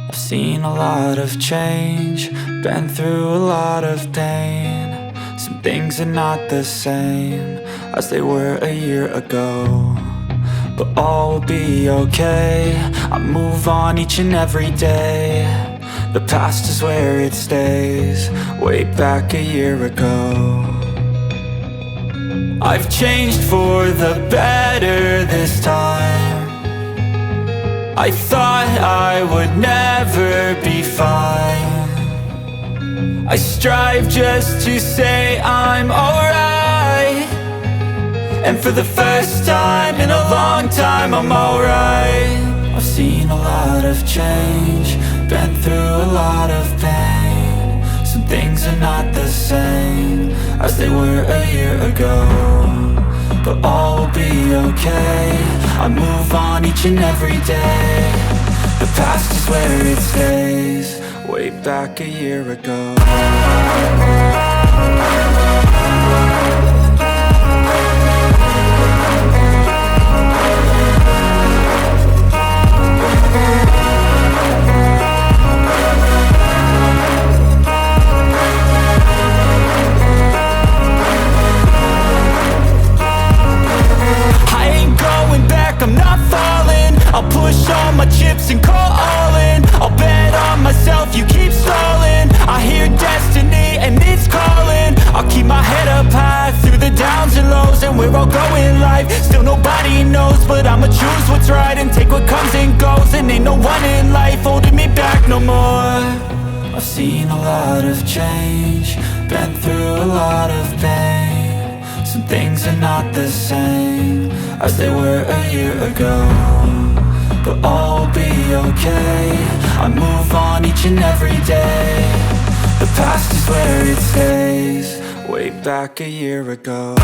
I've seen a lot of change, been through a lot of pain. Some things are not the same as they were a year ago, but all will be okay. I move on each and every day. The past is where it stays, way back a year ago. I've changed for the better this time. I thought I would never be fine. I strive just to say I'm alright, and for the first time in a long time I'm alright. I've seen a lot of change, been through a lot of pain. Some things are not the same as they were a year ago, but all will be okay. I move on each and every day. The past is where it stays, way back a year ago. I'm not falling, I'll push all my chips and call all in. I'll bet on myself, you keep stalling. I hear destiny and it's calling. I'll keep my head up high through the downs and lows, and we're all going live. Still nobody knows, but I'ma choose what's right and take what comes and goes. And ain't no one in life holding me back no more. I've seen a lot of change, been through a lot of pain. Some things are not the same as they were a year ago, but all will be okay. I move on each and every day. The past is where it stays, way back a year ago.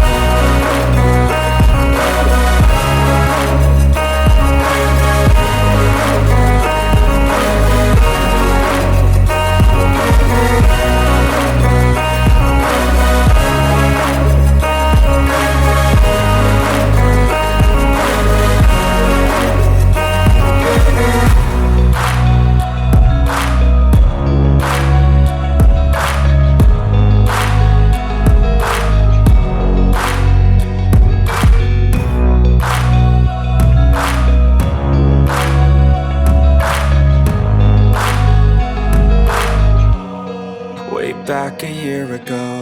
Back a year ago.